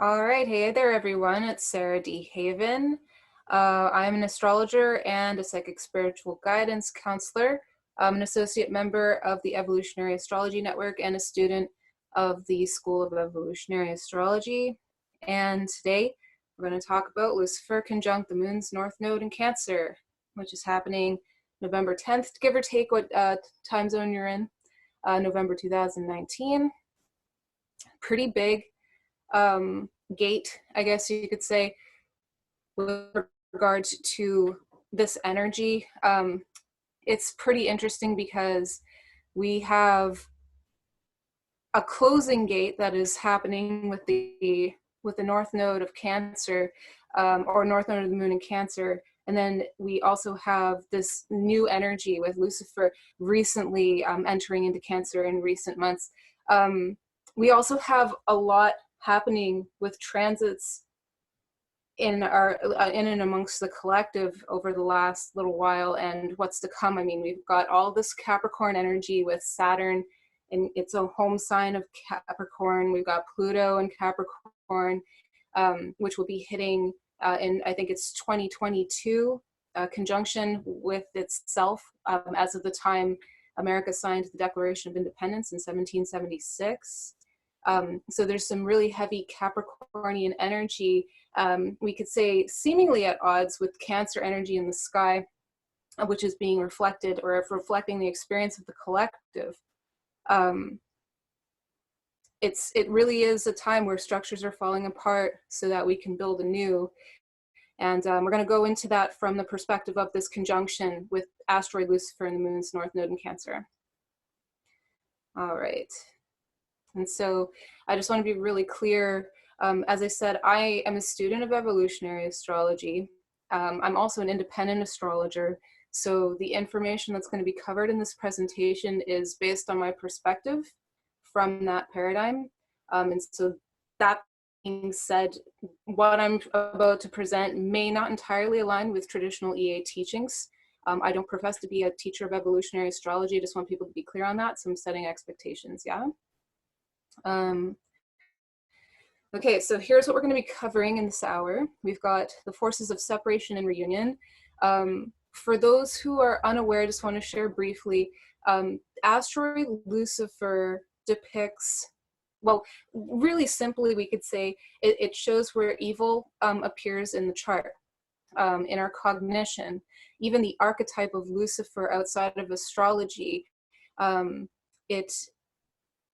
All right, hey there everyone, it's Sarah DeHaven. I'm an astrologer and a psychic spiritual guidance counselor. I'm an associate member of the Evolutionary Astrology Network and a student of the School of Evolutionary Astrology. And today we're going to talk about Lucifer conjunct the moon's north node in Cancer, which is happening November 10th, give or take what time zone you're in, November 2019. Pretty big gate, I guess you could say, with regards to this energy. It's pretty interesting because we have a closing gate that is happening with the north node of Cancer, or north node of the moon in Cancer. And then we also have this new energy with Lucifer recently entering into Cancer in recent months. We also have a lot happening with transits in and amongst the collective over the last little while and what's to come. I mean, we've got all this Capricorn energy with Saturn and its own home sign of Capricorn. We've got Pluto and Capricorn, which will be hitting in, I think it's 2022, conjunction with itself as of the time America signed the Declaration of Independence in 1776. So there's some really heavy Capricornian energy, we could say seemingly at odds with Cancer energy in the sky, which is being reflected or reflecting the experience of the collective. It really is a time where structures are falling apart so that we can build anew. And we're going to go into that from the perspective of this conjunction with Asteroid Lucifer and the moon's north node in Cancer. All right. And so I just want to be really clear. As I said, I am a student of evolutionary astrology. I'm also an independent astrologer. So the information that's going to be covered in this presentation is based on my perspective from that paradigm. And so that being said, what I'm about to present may not entirely align with traditional EA teachings. I don't profess to be a teacher of evolutionary astrology. I just want people to be clear on that. So I'm setting expectations, yeah? Okay, so here's what we're going to be covering in this hour. We've got the forces of separation and reunion. For those who are unaware, I just want to share briefly, Asteroid Lucifer depicts, well, really simply we could say it shows where evil appears in the chart, in our cognition. Even the archetype of Lucifer outside of astrology,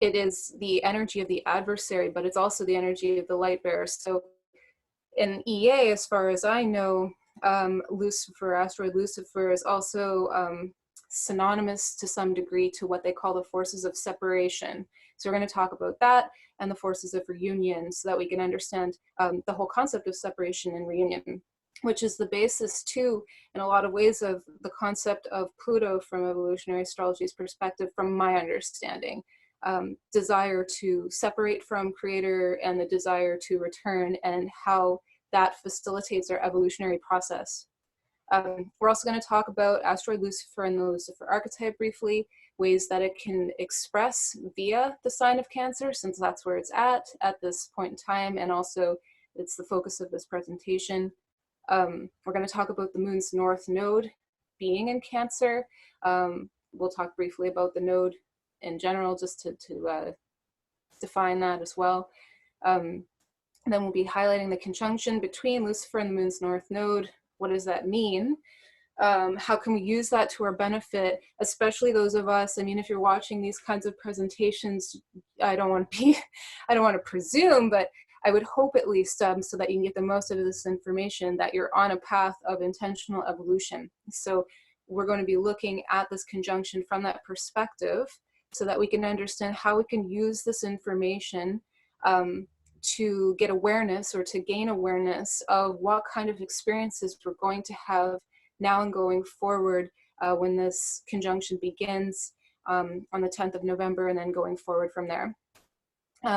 it is the energy of the adversary, but it's also the energy of the light bearer. So in EA, as far as I know, Lucifer, Asteroid Lucifer, is also synonymous to some degree to what they call the forces of separation. So we're going to talk about that and the forces of reunion so that we can understand the whole concept of separation and reunion, which is the basis too, in a lot of ways, of the concept of Pluto from evolutionary astrology's perspective, from my understanding. Desire to separate from creator and the desire to return, and how that facilitates our evolutionary process. We're also going to talk about Asteroid Lucifer and the Lucifer archetype briefly, ways that it can express via the sign of Cancer, since that's where it's at this point in time, and also it's the focus of this presentation. We're going to talk about the moon's north node being in Cancer. We'll talk briefly about the node in general, just to define that as well. And then we'll be highlighting the conjunction between Lucifer and the moon's north node. What does that mean? How can we use that to our benefit, especially those of us, I mean, if you're watching these kinds of presentations, I don't want to presume, but I would hope at least so that you can get the most out of this information, that you're on a path of intentional evolution. So we're going to be looking at this conjunction from that perspective, so that we can understand how we can use this information to get awareness, or to gain awareness of what kind of experiences we're going to have now and going forward when this conjunction begins on the 10th of November, and then going forward from there.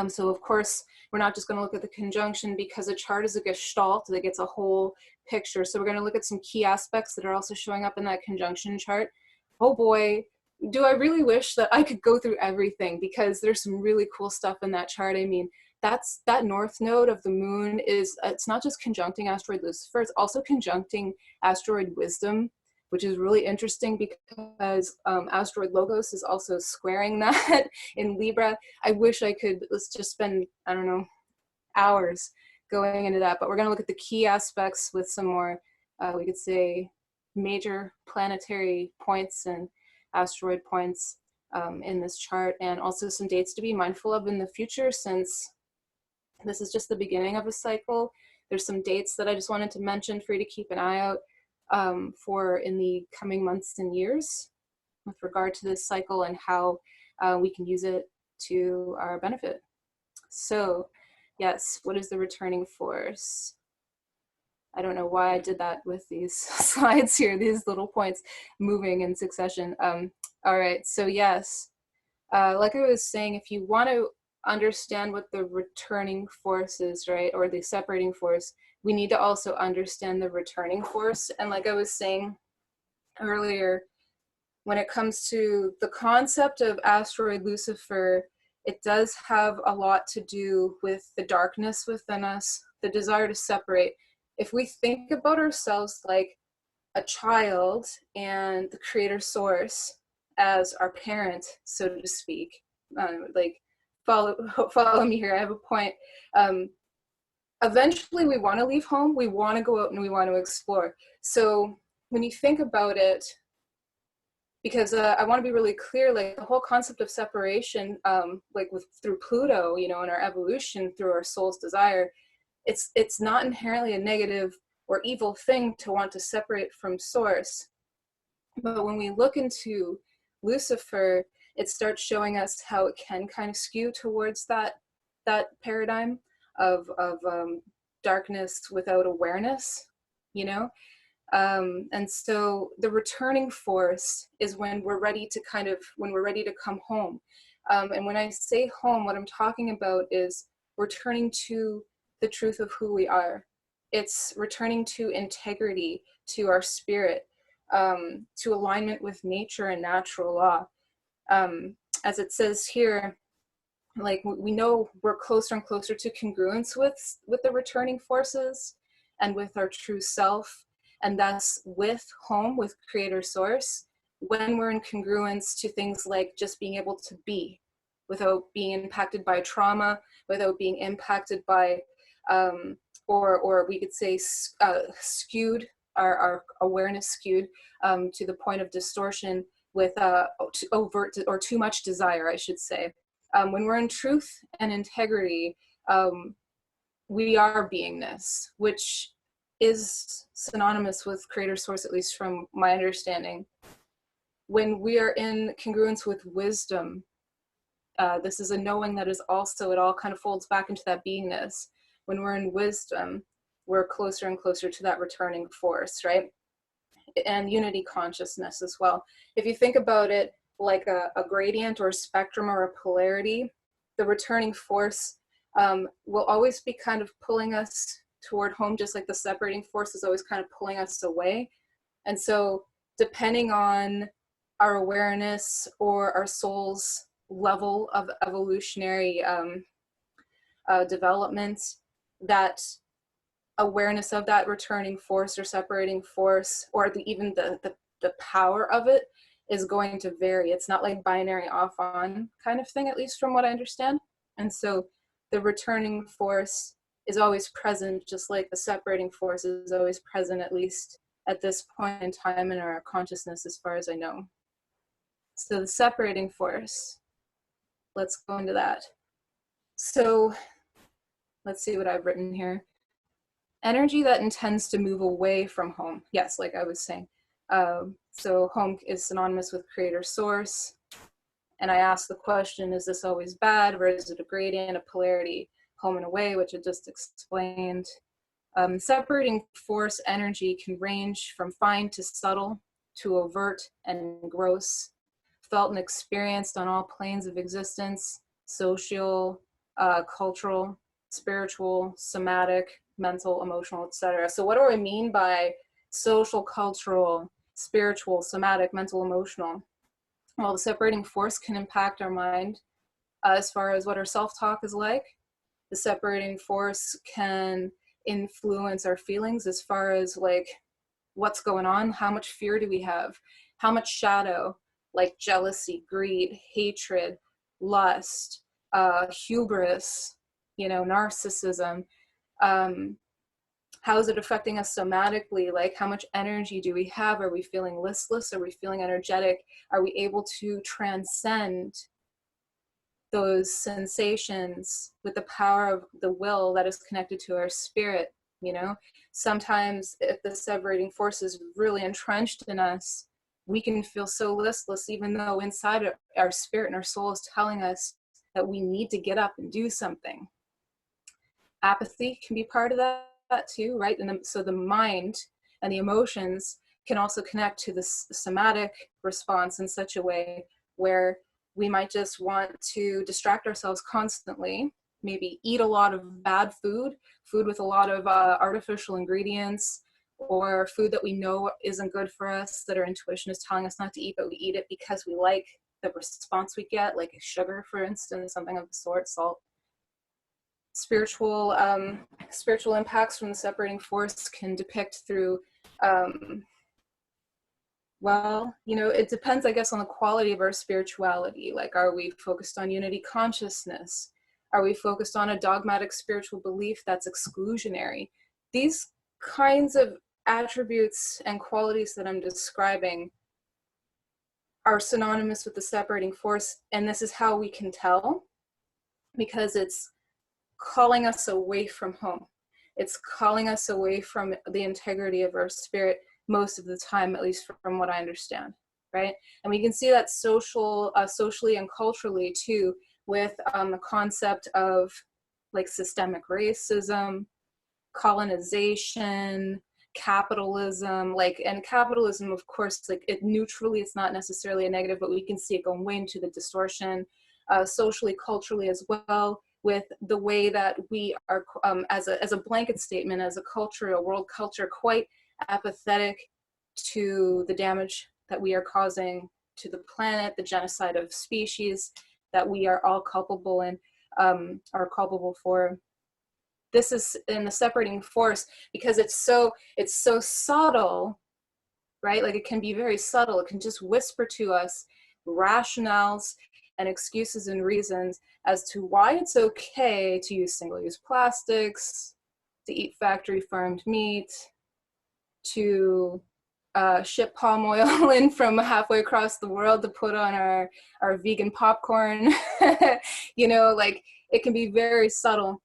So of course, we're not just going to look at the conjunction, because a chart is a gestalt that gets a whole picture. So we're going to look at some key aspects that are also showing up in that conjunction chart. Oh boy, do I really wish that I could go through everything, because there's some really cool stuff in that chart. I mean, that north node of the moon is, it's not just conjuncting asteroid Lucifer, it's also conjuncting asteroid Wisdom, which is really interesting because asteroid Logos is also squaring that in Libra. I wish I could, let's just spend, I don't know, hours going into that, but we're going to look at the key aspects with some more, we could say, major planetary points and asteroid points in this chart, and also some dates to be mindful of in the future, since this is just the beginning of a cycle. There's some dates that I just wanted to mention for you to keep an eye out for in the coming months and years with regard to this cycle and how we can use it to our benefit. So yes, what is the returning force? I don't know why I did that with these slides here, these little points moving in succession. All right, so yes, like I was saying, if you want to understand what the returning force is, right, or the separating force, we need to also understand the returning force. And like I was saying earlier, when it comes to the concept of asteroid Lucifer, it does have a lot to do with the darkness within us, the desire to separate. If we think about ourselves like a child and the creator source as our parent, so to speak, like follow me here, I have a point. Eventually we want to leave home, we want to go out and we want to explore. So when you think about it, because I want to be really clear, like the whole concept of separation, like through Pluto, you know, in our evolution, through our soul's desire, it's not inherently a negative or evil thing to want to separate from source. But when we look into Lucifer, it starts showing us how it can kind of skew towards that paradigm of darkness without awareness, you know? And so the returning force is when we're ready to when we're ready to come home. And when I say home, what I'm talking about is returning to the truth of who we are. It's returning to integrity, to our spirit, to alignment with nature and natural law. As it says here, like we know we're closer and closer to congruence with the returning forces and with our true self, and thus with home, with creator source, when we're in congruence to things like just being able to be without being impacted by trauma, without being impacted by or we could say skewed, our awareness skewed to the point of distortion with overt or too much desire, I should say. When we're in truth and integrity, we are beingness, which is synonymous with creator source, at least from my understanding. When we are in congruence with wisdom, this is a knowing that is also, it all kind of folds back into that beingness. When we're in wisdom, we're closer and closer to that returning force, right? And unity consciousness as well. If you think about it like a gradient or a spectrum or a polarity, the returning force will always be kind of pulling us toward home, just like the separating force is always kind of pulling us away. And so depending on our awareness or our soul's level of evolutionary development, that awareness of that returning force or separating force, or even the power of it, is going to vary. It's not like binary off on kind of thing, at least from what I understand. And so the returning force is always present, just like the separating force is always present, at least at this point in time in our consciousness, as far as I know. So the separating force, let's go into that. So let's see what I've written here. Energy that intends to move away from home. Yes, like I was saying. So home is synonymous with creator source. And I asked the question, is this always bad, or is it a gradient, a polarity, home and away, which I just explained. Separating force energy can range from fine to subtle, to overt and gross, felt and experienced on all planes of existence, social, cultural, spiritual, somatic, mental, emotional, etc. So what do I mean by social, cultural, spiritual, somatic, mental, emotional? Well, the separating force can impact our mind as far as what our self-talk is like, the separating force can influence our feelings as far as like what's going on, how much fear do we have, how much shadow, like jealousy, greed, hatred, lust, hubris, you know, narcissism. How is it affecting us somatically? Like, how much energy do we have? Are we feeling listless? Are we feeling energetic? Are we able to transcend those sensations with the power of the will that is connected to our spirit? You know, sometimes if the separating force is really entrenched in us, we can feel so listless, even though inside our spirit and our soul is telling us that we need to get up and do something. Apathy can be part of that too, right? And so the mind and the emotions can also connect to the somatic response in such a way where we might just want to distract ourselves constantly, maybe eat a lot of bad food with a lot of artificial ingredients, or food that we know isn't good for us, that our intuition is telling us not to eat, but we eat it because we like the response we get, like sugar, for instance, something of the sort, salt. Spiritual impacts from the separating force can depict through, well, you know, it depends, I guess, on the quality of our spirituality. Like, are we focused on unity consciousness? Are we focused on a dogmatic spiritual belief that's exclusionary? These kinds of attributes and qualities that I'm describing are synonymous with the separating force, and this is how we can tell, because it's calling us away from home. It's calling us away from the integrity of our spirit most of the time, at least from what I understand, right? And we can see that socially and culturally too, with the concept of like systemic racism, colonization, capitalism, like, and capitalism, of course, like it neutrally, it's not necessarily a negative, but we can see it going way into the distortion, socially, culturally as well, with the way that we are, as a blanket statement, as a culture, a world culture, quite apathetic to the damage that we are causing to the planet, the genocide of species that we are all culpable in, are culpable for. This is in the separating force because it's so subtle, right? Like it can be very subtle. It can just whisper to us rationales and excuses and reasons as to why it's okay to use single-use plastics, to eat factory farmed meat, to ship palm oil in from halfway across the world to put on our vegan popcorn. You know, like it can be very subtle,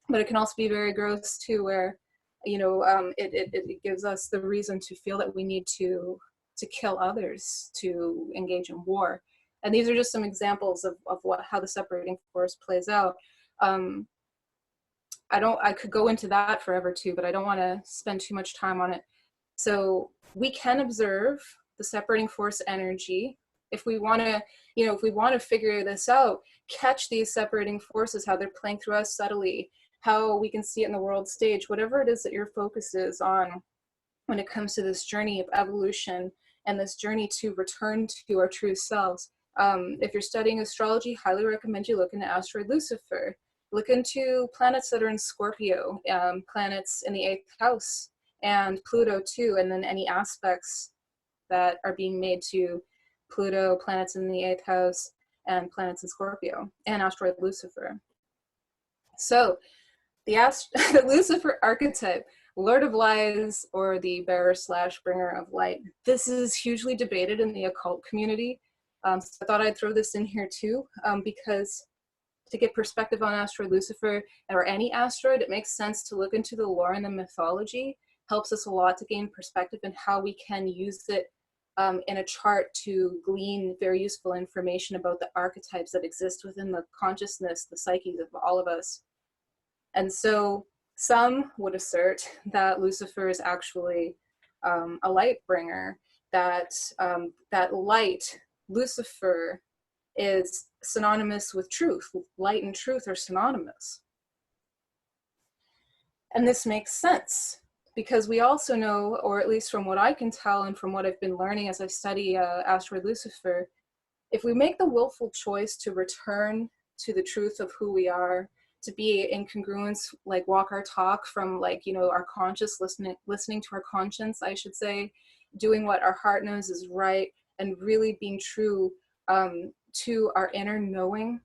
but it can also be very gross too, where, you know, it gives us the reason to feel that we need to kill others, to engage in war. And these are just some examples of how the separating force plays out. I could go into that forever too, but I don't want to spend too much time on it. So we can observe the separating force energy if we want to, you know, if we want to figure this out, catch these separating forces, how they're playing through us subtly, how we can see it in the world stage, whatever it is that your focus is on when it comes to this journey of evolution and this journey to return to our true selves. If you're studying astrology, highly recommend you look into Asteroid Lucifer. Look into planets that are in Scorpio, planets in the 8th house, and Pluto too, and then any aspects that are being made to Pluto, planets in the 8th house, and planets in Scorpio, and Asteroid Lucifer. So the Lucifer archetype, Lord of Lies, or the bearer/bringer of light. This is hugely debated in the occult community. So I thought I'd throw this in here too, because to get perspective on Asteroid Lucifer, or any asteroid, it makes sense to look into the lore and the mythology. Helps us a lot to gain perspective and how we can use it in a chart to glean very useful information about the archetypes that exist within the consciousness, the psyches of all of us. And so some would assert that Lucifer is actually a light bringer, that light, Lucifer, is synonymous with truth. Light and truth are synonymous. And this makes sense because we also know, or at least from what I can tell and from what I've been learning as I study Asteroid Lucifer, if we make the willful choice to return to the truth of who we are, to be in congruence, like walk our talk from like, you know, our conscious, listening to our conscience, I should say, doing what our heart knows is right, and really being true to our inner knowing,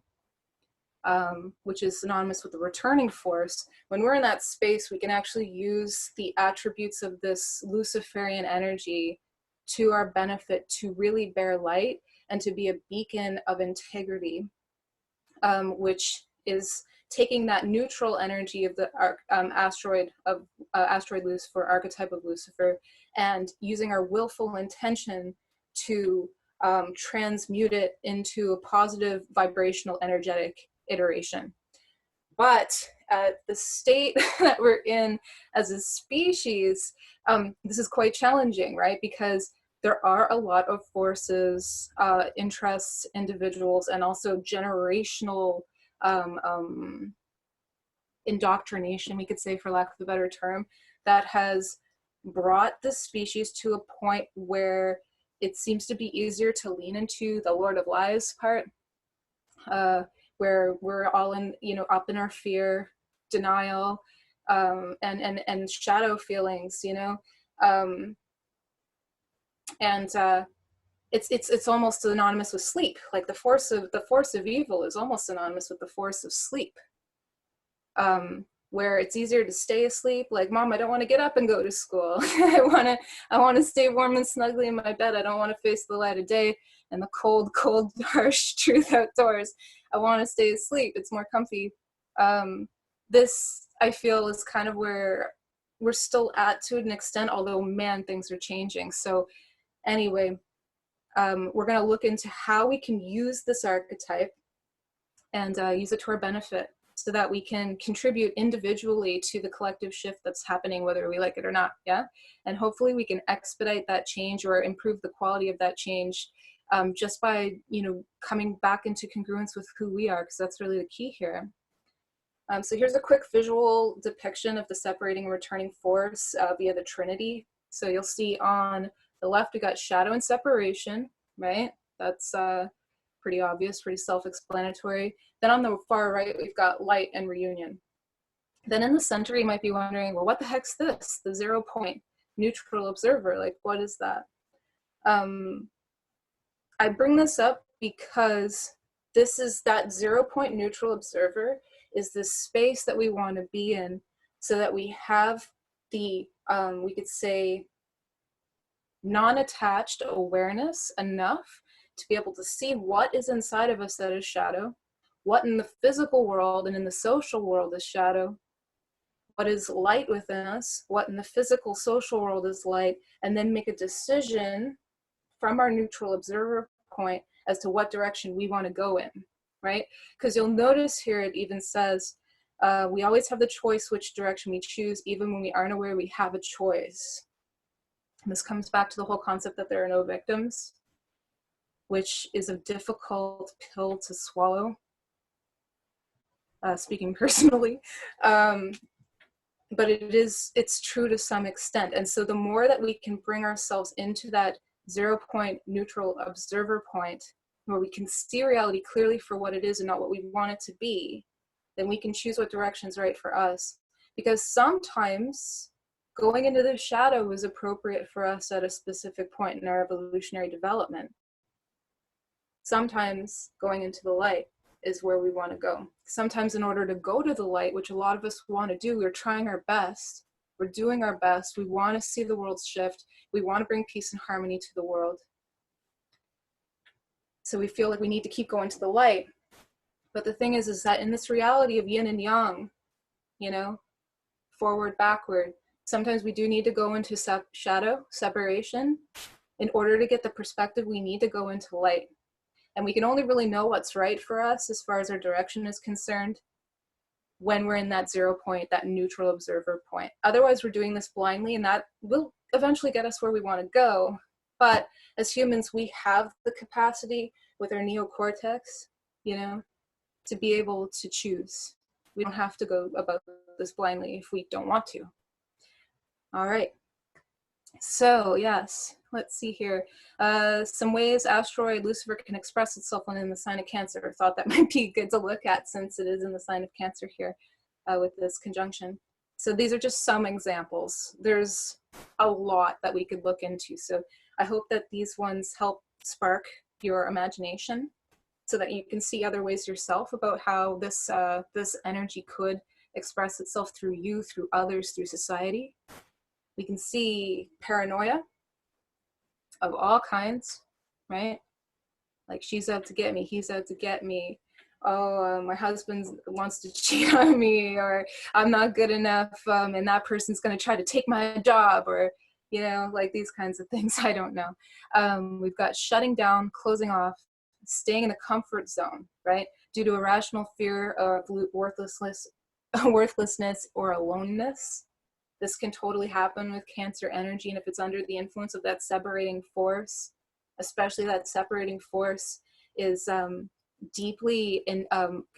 which is synonymous with the returning force. When we're in that space, we can actually use the attributes of this Luciferian energy to our benefit, to really bear light and to be a beacon of integrity, which is taking that neutral energy of the asteroid Lucifer, archetype of Lucifer, and using our willful intention to transmute it into a positive vibrational energetic iteration. But the state that we're in as a species, this is quite challenging, right? Because there are a lot of forces, interests, individuals, and also generational indoctrination, we could say, for lack of a better term, that has brought the species to a point where it seems to be easier to lean into the Lord of Lies part, where we're all in, you know, up in our fear, denial, and shadow feelings, you know, it's almost synonymous with sleep. Like the force of evil is almost synonymous with the force of sleep, where it's easier to stay asleep. Like, Mom, I don't want to get up and go to school. I want to stay warm and snugly in my bed. I don't want to face the light of day and the cold, harsh truth outdoors. I want to stay asleep. It's more comfy. This, I feel, is kind of where we're still at to an extent, although, man, things are changing. So anyway, we're going to look into how we can use this archetype and use it to our benefit, so that we can contribute individually to the collective shift that's happening, whether we like it or not. Yeah. And hopefully we can expedite that change or improve the quality of that change, just by, you know, coming back into congruence with who we are, because that's really the key here. So here's a quick visual depiction of the separating and returning force via the Trinity. So you'll see on the left, we got shadow and separation, right? That's pretty obvious, pretty self-explanatory. Then on the far right, we've got light and reunion. Then in the center, you might be wondering, well, what the heck's this? The 0 point neutral observer, like, what is that? I bring this up because this is that 0 point neutral observer is the space that we want to be in, so that we have the, we could say, non-attached awareness enough to be able to see what is inside of us that is shadow, what in the physical world and in the social world is shadow, what is light within us, what in the physical social world is light, and then make a decision from our neutral observer point as to what direction we want to go in, right? Because you'll notice here it even says we always have the choice which direction we choose, even when we aren't aware we have a choice. And this comes back to the whole concept that there are no victims, which is a difficult pill to swallow, speaking personally. But it's true to some extent. And so the more that we can bring ourselves into that 0 point neutral observer point, where we can see reality clearly for what it is and not what we want it to be, then we can choose what direction is right for us. Because sometimes going into the shadow is appropriate for us at a specific point in our evolutionary development. Sometimes going into the light is where we want to go. Sometimes in order to go to the light, which a lot of us want to do, we're trying our best. We're doing our best. We want to see the world shift. We want to bring peace and harmony to the world. So we feel like we need to keep going to the light. But the thing is that in this reality of yin and yang, you know, forward, backward, sometimes we do need to go into shadow, separation, in order to get the perspective we need to go into light. And we can only really know what's right for us as far as our direction is concerned when we're in that 0 point, that neutral observer point. Otherwise, we're doing this blindly, and that will eventually get us where we want to go. But as humans, we have the capacity with our neocortex, you know, to be able to choose. We don't have to go about this blindly if we don't want to. All right. So yes, let's see here. Some ways asteroid Lucifer can express itself when in the sign of Cancer. I thought that might be good to look at since it is in the sign of Cancer here with this conjunction. So these are just some examples. There's a lot that we could look into. So I hope that these ones help spark your imagination so that you can see other ways yourself about how this, this energy could express itself through you, through others, through society. We can see paranoia of all kinds, right? Like, she's out to get me, he's out to get me. Oh, my husband wants to cheat on me, or I'm not good enough, and that person's going to try to take my job, or, you know, like these kinds of things. I don't know. We've got shutting down, closing off, staying in the comfort zone, right? Due to irrational fear of worthlessness or aloneness. This can totally happen with Cancer energy, and if it's under the influence of that separating force, especially that separating force is deeply in,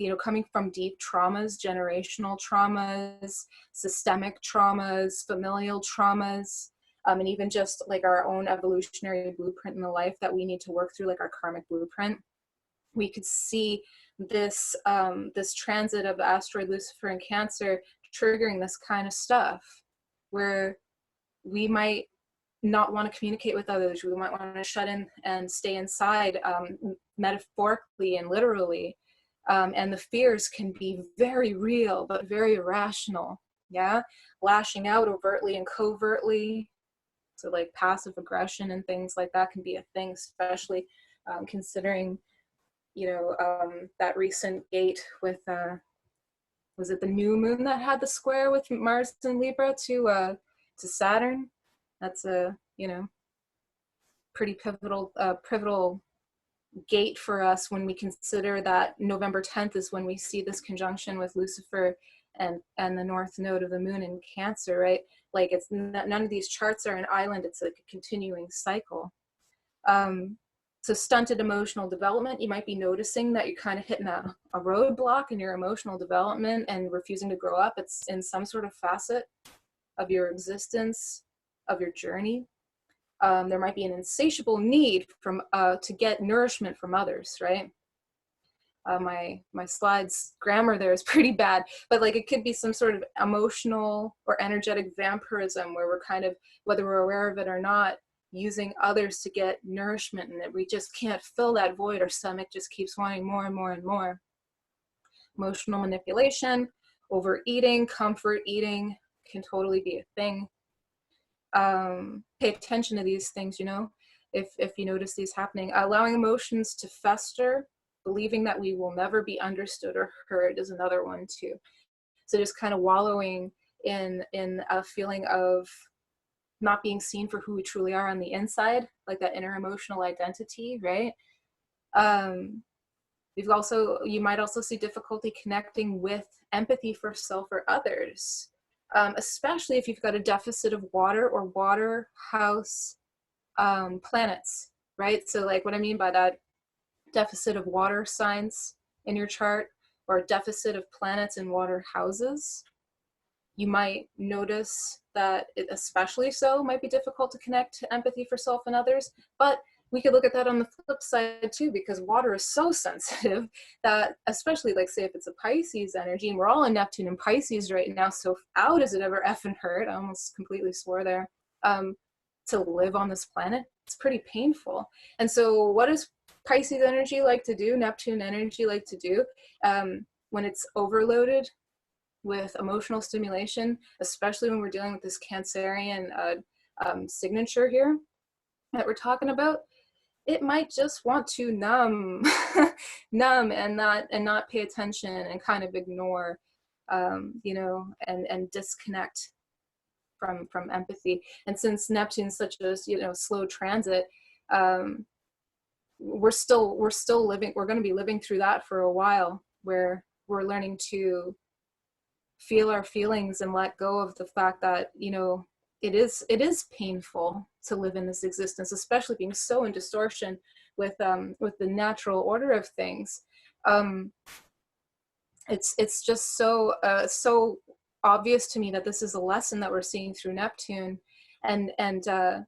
you know, coming from deep traumas, generational traumas, systemic traumas, familial traumas, and even just like our own evolutionary blueprint in the life that we need to work through, like our karmic blueprint. We could see this this transit of asteroid Lucifer and Cancer triggering this kind of stuff, where we might not want to communicate with others. We might want to shut in and stay inside, metaphorically and literally. And the fears can be very real, but very irrational. Yeah, lashing out overtly and covertly. So like passive aggression and things like that can be a thing, especially considering, you know, that recent gate with, was it the new moon that had the square with Mars and Libra to Saturn? That's a, you know, pretty pivotal gate for us when we consider that November 10th is when we see this conjunction with Lucifer and the north node of the moon in Cancer, right? Like, it's none of these charts are an island. It's like a continuing cycle. So stunted emotional development, you might be noticing that you're kind of hitting a roadblock in your emotional development and refusing to grow up. It's in some sort of facet of your existence, of your journey. There might be an insatiable need from to get nourishment from others, right? My slides grammar there is pretty bad, but like it could be some sort of emotional or energetic vampirism where we're kind of, whether we're aware of it or not, using others to get nourishment, and that we just can't fill that void. Our stomach just keeps wanting more and more and more. Emotional manipulation, overeating, comfort eating can totally be a thing. Pay attention to these things, you know, if you notice these happening. Allowing emotions to fester, believing that we will never be understood or heard is another one too. So just kind of wallowing in a feeling of not being seen for who we truly are on the inside, like that inner emotional identity, right? You might also see difficulty connecting with empathy for self or others, especially if you've got a deficit of water or water house planets, right? So like what I mean by that, deficit of water signs in your chart, or a deficit of planets in water houses, you might notice that it especially so might be difficult to connect to empathy for self and others. But we could look at that on the flip side too, because water is so sensitive that, especially like say if it's a Pisces energy, and we're all in Neptune and Pisces right now, so how does it ever effing hurt? I almost completely swore there. To live on this planet, it's pretty painful. And so what does Pisces energy like to do, Neptune energy like to do, when it's overloaded with emotional stimulation, especially when we're dealing with this Cancerian signature here that we're talking about? It might just want to numb and not pay attention and kind of ignore, you know, and disconnect from empathy. And since Neptune's such a, you know, slow transit, we're still living, we're going to be living through that for a while, where we're learning to feel our feelings and let go of the fact that, you know, it is painful to live in this existence, especially being so in distortion with the natural order of things. It's just so so obvious to me that this is a lesson that we're seeing through Neptune, and that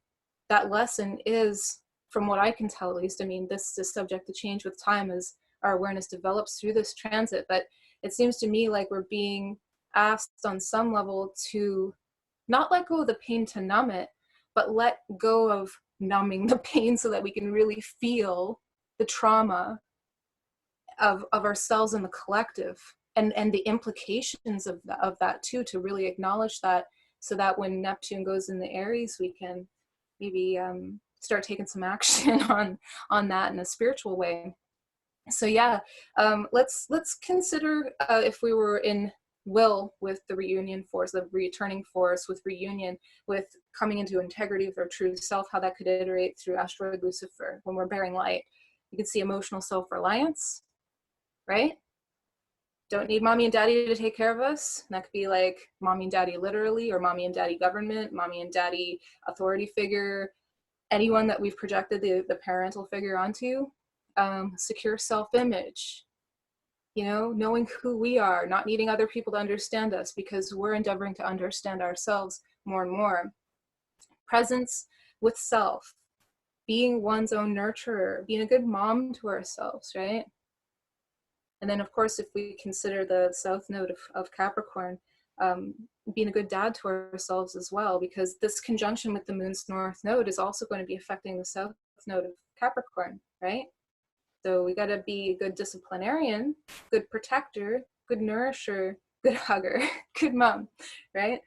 that lesson is, from what I can tell at least, I mean, this is subject to change with time as our awareness develops through this transit, but it seems to me like we're being asked on some level to not let go of the pain to numb it, but let go of numbing the pain so that we can really feel the trauma of ourselves and the collective, and the implications of that too, to really acknowledge that, so that when Neptune goes in the Aries, we can maybe start taking some action on that in a spiritual way. So yeah, let's consider if we were in will with the reunion force, the returning force with reunion, with coming into integrity with our true self, how that could iterate through Asteroid Lucifer when we're bearing light. You can see emotional self-reliance, right? Don't need mommy and daddy to take care of us. And that could be like mommy and daddy literally, or mommy and daddy government, mommy and daddy authority figure, anyone that we've projected the parental figure onto. Secure self-image, you know, knowing who we are, not needing other people to understand us because we're endeavoring to understand ourselves more and more. Presence with self, being one's own nurturer, being a good mom to ourselves, right? And then, of course, if we consider the south node of Capricorn, being a good dad to ourselves as well, because this conjunction with the moon's north node is also going to be affecting the south node of Capricorn, right? So we got to be a good disciplinarian, good protector, good nourisher, good hugger, good mom, right?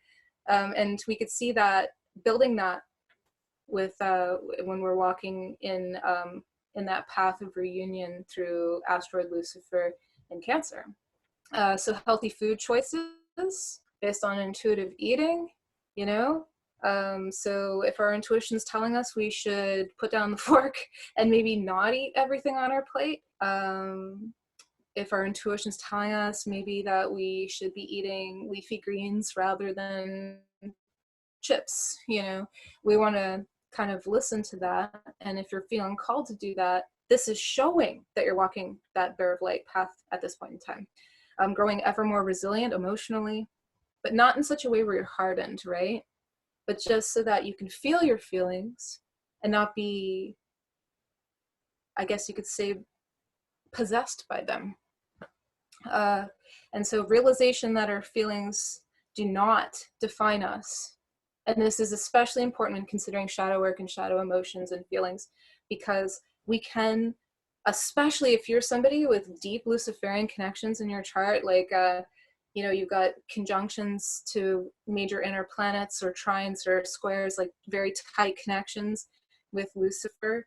And we could see that, building that with when we're walking in that path of reunion through Asteroid Lucifer in Cancer. So healthy food choices based on intuitive eating, you know. So if our intuition's telling us we should put down the fork and maybe not eat everything on our plate, if our intuition's telling us maybe that we should be eating leafy greens rather than chips, you know, we want to kind of listen to that. And if you're feeling called to do that, this is showing that you're walking that bear of light path at this point in time. Growing ever more resilient emotionally, but not in such a way where you're hardened, right? But just so that you can feel your feelings and not be, I guess you could say, possessed by them. And so realization that our feelings do not define us. And this is especially important when considering shadow work and shadow emotions and feelings, because we can, especially if you're somebody with deep Luciferian connections in your chart, like, you know, you've got conjunctions to major inner planets or trines or squares, like very tight connections with Lucifer,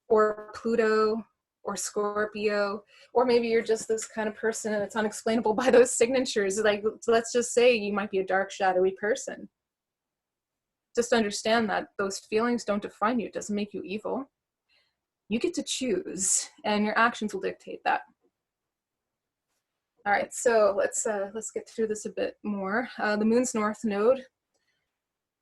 or Pluto, or Scorpio, or maybe you're just this kind of person and it's unexplainable by those signatures. Like, let's just say you might be a dark, shadowy person. Just understand that those feelings don't define you. It doesn't make you evil. You get to choose, and your actions will dictate that. All right, so let's get through this a bit more. The moon's north node.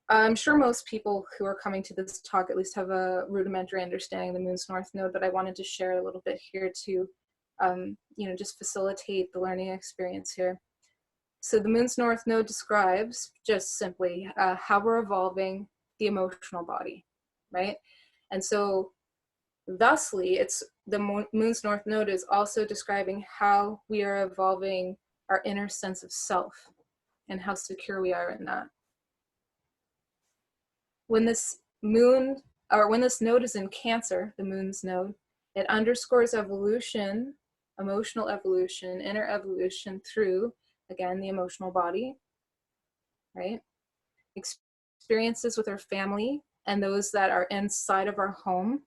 I'm sure most people who are coming to this talk at least have a rudimentary understanding of the moon's north node, but I wanted to share a little bit here to, you know, just facilitate the learning experience here. So the moon's north node describes, just simply, how we're evolving the emotional body, right? And so thusly, it's the moon's north node is also describing how we are evolving our inner sense of self and how secure we are in that. When this moon, or when this node is in Cancer, the moon's node, it underscores evolution, emotional evolution, inner evolution through, again, the emotional body, right? Experiences with our family and those that are inside of our home.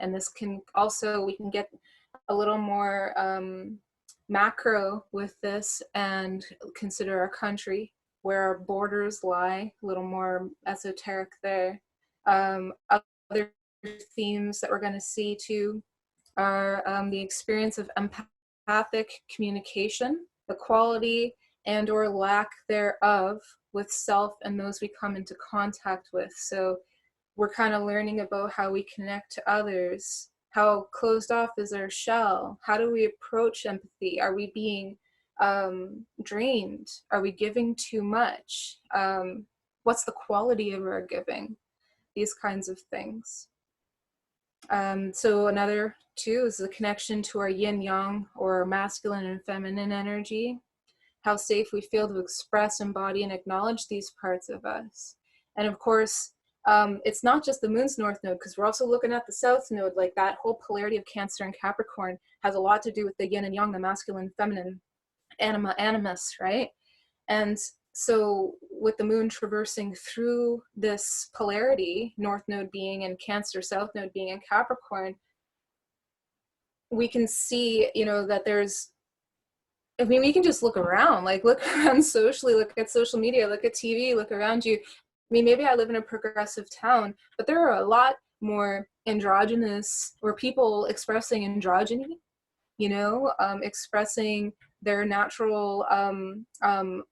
And this can also, we can get a little more macro with this and consider our country, where our borders lie, a little more esoteric there. Other themes that we're going to see too are the experience of empathic communication, the quality and or lack thereof with self and those we come into contact with. So we're kind of learning about how we connect to others. How closed off is our shell? How do we approach empathy? Are we being drained? Are we giving too much? What's the quality of our giving? these kinds of things. So another too is the connection to our yin yang, or masculine and feminine energy, how safe we feel to express, embody, and acknowledge these parts of us. And of course, it's not just the moon's north node, because we're also looking at the south node. Like that whole polarity of Cancer and Capricorn has a lot to do with the yin and yang, the masculine, feminine, anima, animus, right? And so with the moon traversing through this polarity, north node being in Cancer, south node being in Capricorn, we can see, you know, that there's, I mean, we can just look around, like look around socially, look at social media, look at TV, look around you. I mean, maybe I live in a progressive town, but there are a lot more androgynous, or people expressing androgyny, you know, expressing their natural,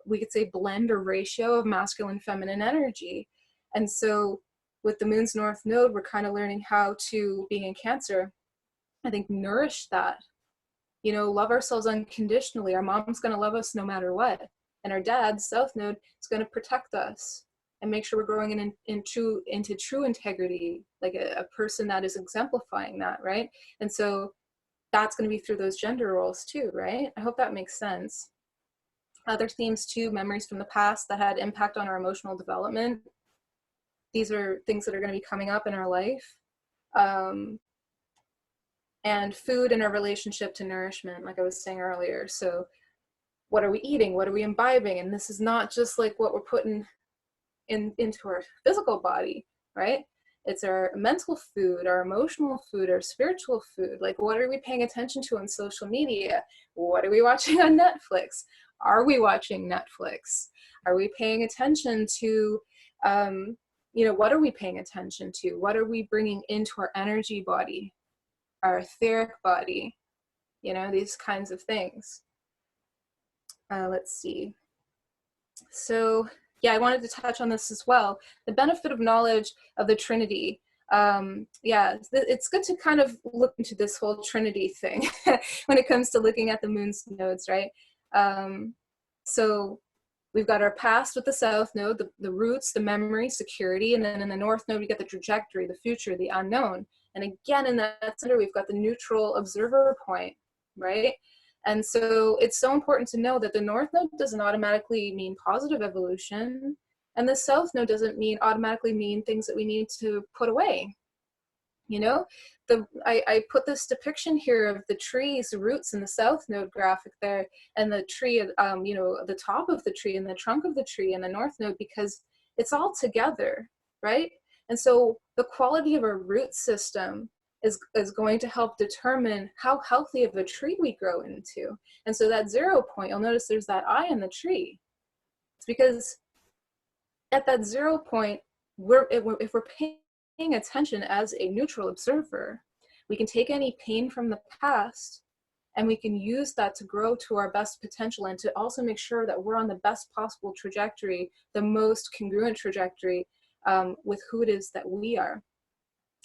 we could say blend or ratio of masculine, feminine energy. And so with the moon's north node, we're kind of learning how to, being in Cancer, I think, nourish that. You know, love ourselves unconditionally. Our mom's going to love us no matter what. And our dad's south node is going to protect us and make sure we're growing into true integrity, like a person that is exemplifying that, right? And so that's going to be through those gender roles too, right? I hope that makes sense. Other themes too, memories from the past that had impact on our emotional development. These are things that are going to be coming up in our life. And food and our relationship to nourishment, like I was saying earlier. So what are we eating? What are we imbibing? And this is not just like what we're putting into our physical body, right? It's our mental food, our emotional food, our spiritual food. Like, what are we paying attention to on social media? What are we watching on Netflix? Are we watching Netflix? Are we paying attention to, you know, what are we paying attention to? What are we bringing into our energy body, our etheric body? You know, these kinds of things. Let's see. So, yeah, I wanted to touch on this as well. The benefit of knowledge of the Trinity. Yeah, it's good to kind of look into this whole Trinity thing when it comes to looking at the moon's nodes, right? So we've got our past with the south node, the roots, the memory, security, and then in the north node, we get the trajectory, the future, the unknown. And again, in that center, we've got the neutral observer point, right? And so it's so important to know that the north node doesn't automatically mean positive evolution, and the south node doesn't automatically mean things that we need to put away. You know, I put this depiction here of the tree's roots in the south node graphic there, and the tree, you know, the top of the tree and the trunk of the tree in the north node, because it's all together, right? And so the quality of our root system is going to help determine how healthy of a tree we grow into. And so that 0 point, you'll notice there's that eye in the tree. It's because at that 0 point, if we're paying attention as a neutral observer, we can take any pain from the past and we can use that to grow to our best potential, and to also make sure that we're on the best possible trajectory, the most congruent trajectory with who it is that we are.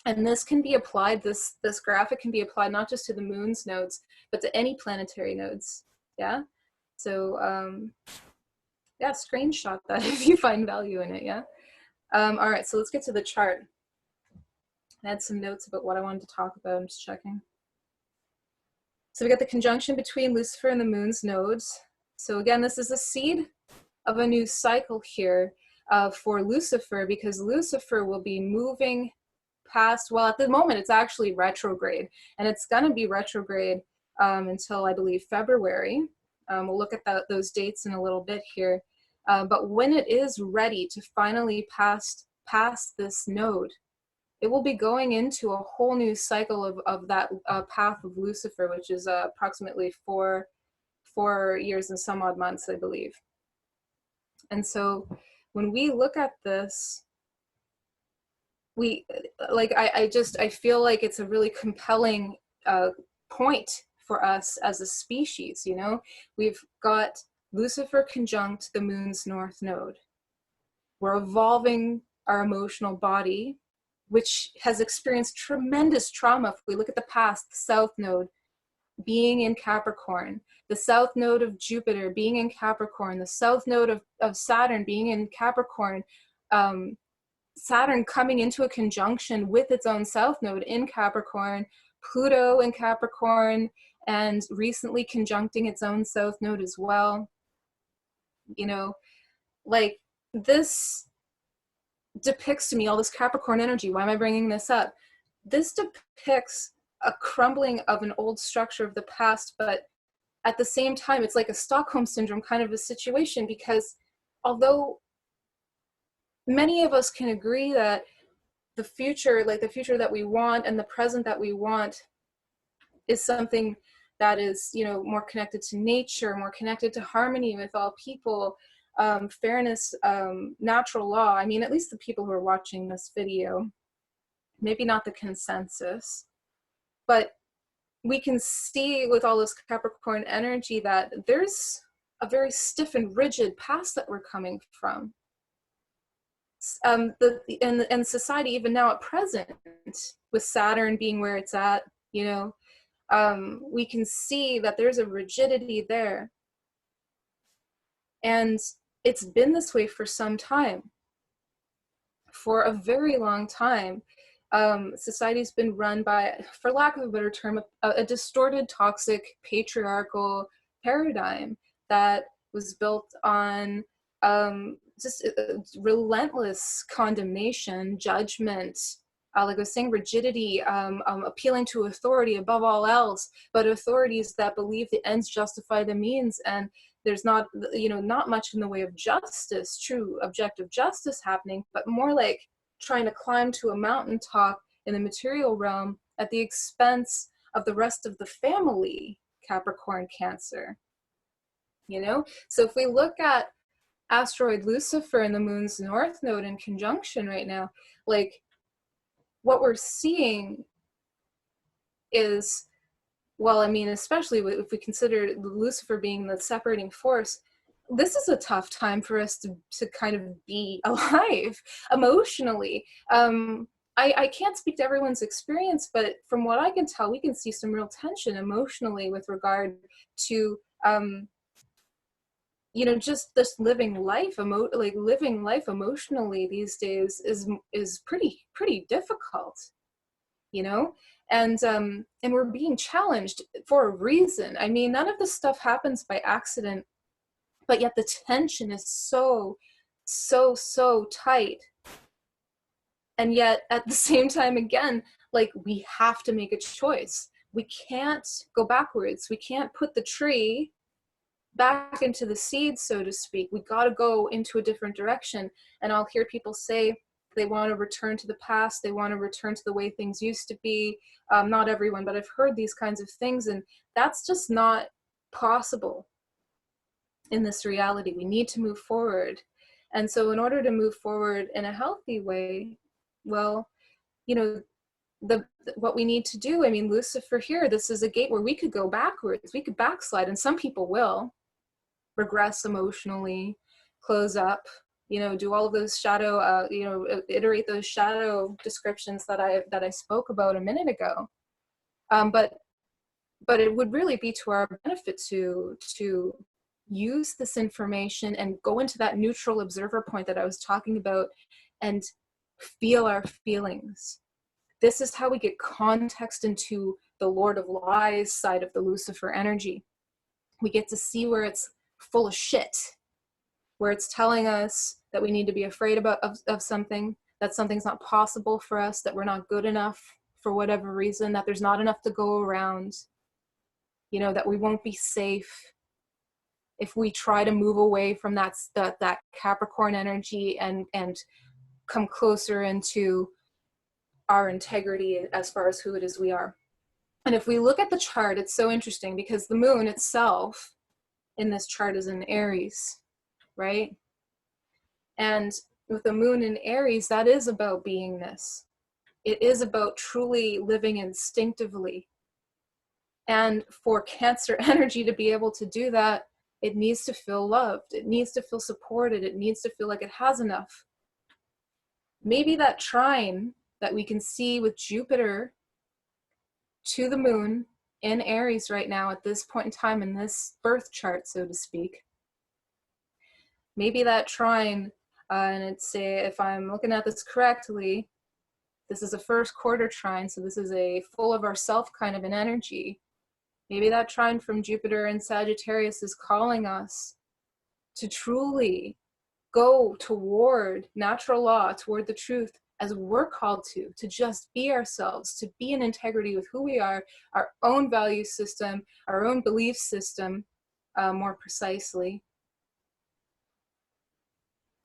And this can be applied, this graphic can be applied not just to the moon's nodes, but to any planetary nodes, yeah? So, yeah, screenshot that if you find value in it, yeah? All right, so let's get to the chart. I had some notes about what I wanted to talk about, I'm just checking. So we got the conjunction between Lucifer and the moon's nodes. So again, this is a seed of a new cycle here for Lucifer, because Lucifer will be moving past, well, at the moment it's actually retrograde, and it's going to be retrograde until I believe February. We'll look at those dates in a little bit here, but when it is ready to finally pass this node, it will be going into a whole new cycle of that path of Lucifer, which is approximately 4 years and some odd months, I believe. And so when we look at this, I feel like it's a really compelling point for us as a species. You know, we've got Lucifer conjunct the moon's north node. We're evolving our emotional body, which has experienced tremendous trauma. If we look at the past, the south node being in Capricorn, the south node of Jupiter being in Capricorn, the south node of Saturn being in Capricorn, Saturn coming into a conjunction with its own south node in Capricorn, Pluto in Capricorn, and recently conjuncting its own south node as well. You know, like, this depicts to me all this Capricorn energy. Why am I bringing this up? This depicts a crumbling of an old structure of the past, but at the same time, it's like a Stockholm syndrome kind of a situation, because although many of us can agree that the future, like the future that we want and the present that we want, is something that is, you know, more connected to nature, more connected to harmony with all people, fairness, natural law. I mean, at least the people who are watching this video, maybe not the consensus, but we can see with all this Capricorn energy that there's a very stiff and rigid past that we're coming from. And society, even now at present, with Saturn being where it's at, you know, we can see that there's a rigidity there. And it's been this way for some time, for a very long time. Society's been run by, for lack of a better term, a distorted, toxic, patriarchal paradigm that was built on just relentless condemnation, judgment, like I was saying, rigidity, appealing to authority above all else, but authorities that believe the ends justify the means, and there's not, you know, not much in the way of justice, true objective justice happening, but more like trying to climb to a mountaintop in the material realm at the expense of the rest of the family, Capricorn, Cancer. You know, so if we look at Asteroid Lucifer and the moon's north node in conjunction right now, like, what we're seeing is, well, I mean, especially if we consider Lucifer being the separating force, this is a tough time for us to kind of be alive emotionally. I can't speak to everyone's experience, but from what I can tell, we can see some real tension emotionally with regard to, you know, just this living life, living life emotionally these days is pretty difficult, you know, and we're being challenged for a reason. I mean, none of this stuff happens by accident, but yet the tension is so tight. And yet at the same time, again, like, we have to make a choice. We can't go backwards. We can't put the tree back into the seed, so to speak. We got to go into a different direction. And I'll hear people say they want to return to the past. They want to return to the way things used to be. Not everyone, but I've heard these kinds of things, and that's just not possible in this reality. We need to move forward. And so in order to move forward in a healthy way, well, you know, what we need to do, I mean, Lucifer here, this is a gate where we could go backwards. We could backslide, and some people will regress emotionally, close up, you know, do all of those shadow, you know, iterate those shadow descriptions that I spoke about a minute ago. But it would really be to our benefit to use this information and go into that neutral observer point that I was talking about and feel our feelings. This is how we get context into the Lord of Lies side of the Lucifer energy. We get to see where it's full of shit, where it's telling us that we need to be afraid of something, that something's not possible for us, that we're not good enough for whatever reason, that there's not enough to go around, you know, that we won't be safe if we try to move away from that Capricorn energy and come closer into our integrity as far as who it is we are. And if we look at the chart, it's so interesting because the moon itself in this chart is in Aries, right? And with the moon in Aries, that is about beingness. It is about truly living instinctively. And for Cancer energy to be able to do that, it needs to feel loved. It needs to feel supported. It needs to feel like it has enough. Maybe that trine that we can see with Jupiter to the moon in Aries right now at this point in time in this birth chart, so to speak, maybe that trine And it's a, if I'm looking at this correctly, this is a first quarter trine, so this is a full of ourself kind of an energy. Maybe that trine from Jupiter and Sagittarius is calling us to truly go toward natural law, toward the truth, as we're called to just be ourselves, to be in integrity with who we are, our own value system, our own belief system, more precisely.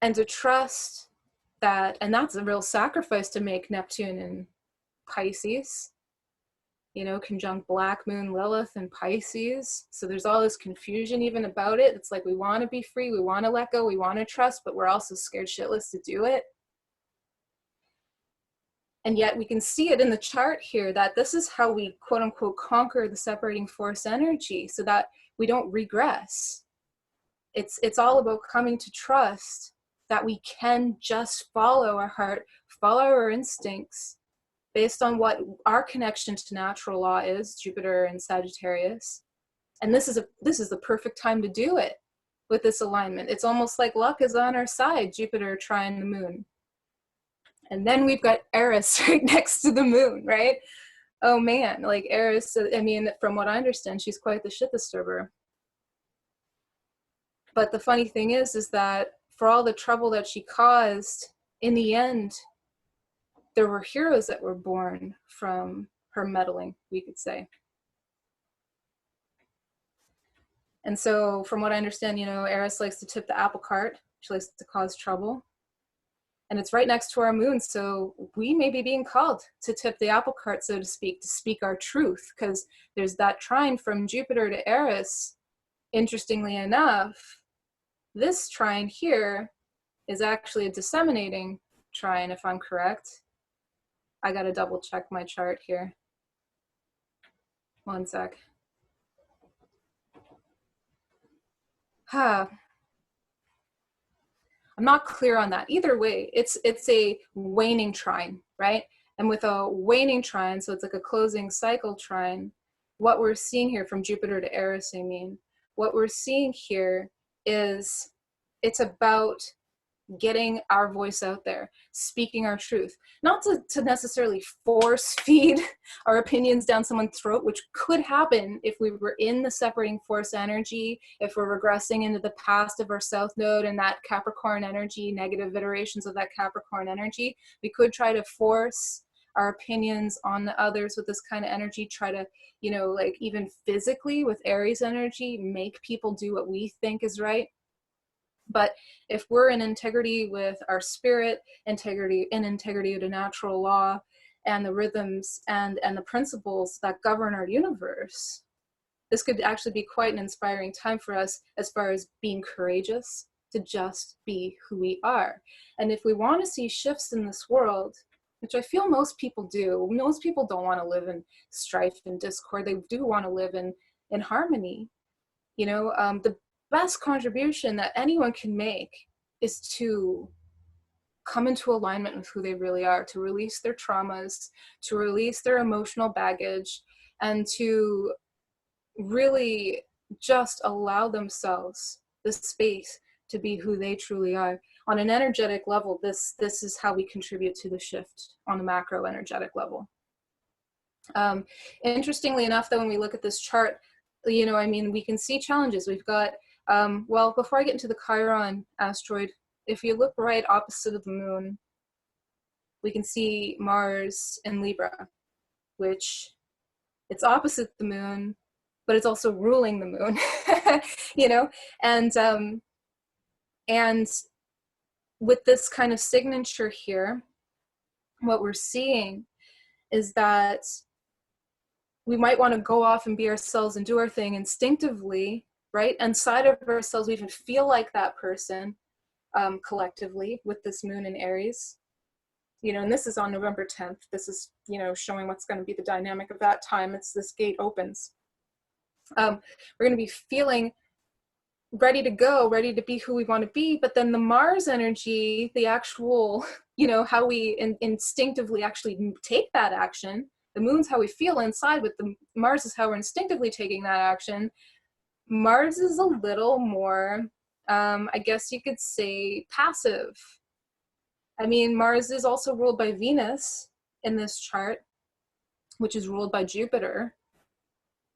And to trust that, and that's a real sacrifice to make Neptune and Pisces, you know, conjunct Black Moon Lilith and Pisces. So there's all this confusion even about it. It's like we want to be free, we want to let go, we want to trust, but we're also scared shitless to do it. And yet we can see it in the chart here that this is how we quote unquote conquer the separating force energy so that we don't regress. It's all about coming to trust that we can just follow our heart, follow our instincts based on what our connection to natural law is, Jupiter and Sagittarius. And this is the perfect time to do it with this alignment. It's almost like luck is on our side, Jupiter trine the moon. And then we've got Eris right next to the moon, right? Oh man, like Eris, I mean, from what I understand, she's quite the shit disturber. But the funny thing is that for all the trouble that she caused, in the end, there were heroes that were born from her meddling, we could say. And so from what I understand, you know, Eris likes to tip the apple cart. She likes to cause trouble. And it's right next to our moon, so we may be being called to tip the apple cart, so to speak our truth, because there's that trine from Jupiter to Eris. Interestingly enough, this trine here is actually a disseminating trine, if I'm correct. I gotta double check my chart here. One sec. I'm not clear on that. Either way, it's a waning trine, right? And with a waning trine, so it's like a closing cycle trine, what we're seeing here from Jupiter to Eris, I mean, what we're seeing here is it's about getting our voice out there, speaking our truth, not to necessarily force feed our opinions down someone's throat, which could happen if we were in the separating force energy, if we're regressing into the past of our south node and that Capricorn energy, negative iterations of that Capricorn energy. We could try to force our opinions on the others with this kind of energy, try to, you know, like even physically with Aries energy, make people do what we think is right. But if we're in integrity with our spirit, integrity to natural law and the rhythms and the principles that govern our universe, this could actually be quite an inspiring time for us as far as being courageous to just be who we are. And if we want to see shifts in this world, which I feel most people do, most people don't want to live in strife and discord. They do want to live in harmony. You know, the best contribution that anyone can make is to come into alignment with who they really are, to release their traumas, to release their emotional baggage, and to really just allow themselves the space to be who they truly are. On an energetic level, this is how we contribute to the shift on the macro energetic level. Interestingly enough, though, when we look at this chart, you know, I mean, we can see challenges. We've got well, before I get into the Chiron asteroid, if you look right opposite of the moon, we can see Mars in Libra, which it's opposite the moon, but it's also ruling the moon, you know? And with this kind of signature here, what we're seeing is that we might want to go off and be ourselves and do our thing instinctively, right? Inside of ourselves, we even feel like that person collectively with this moon in Aries. You know, and this is on November 10th. This is, you know, showing what's going to be the dynamic of that time. It's this gate opens. We're going to be feeling ready to go, ready to be who we want to be. But then the Mars energy, the actual, you know, how we instinctively actually take that action. The moon's how we feel inside, but the Mars is how we're instinctively taking that action. Mars is a little more I guess you could say passive. I mean, Mars is also ruled by Venus in this chart, which is ruled by Jupiter.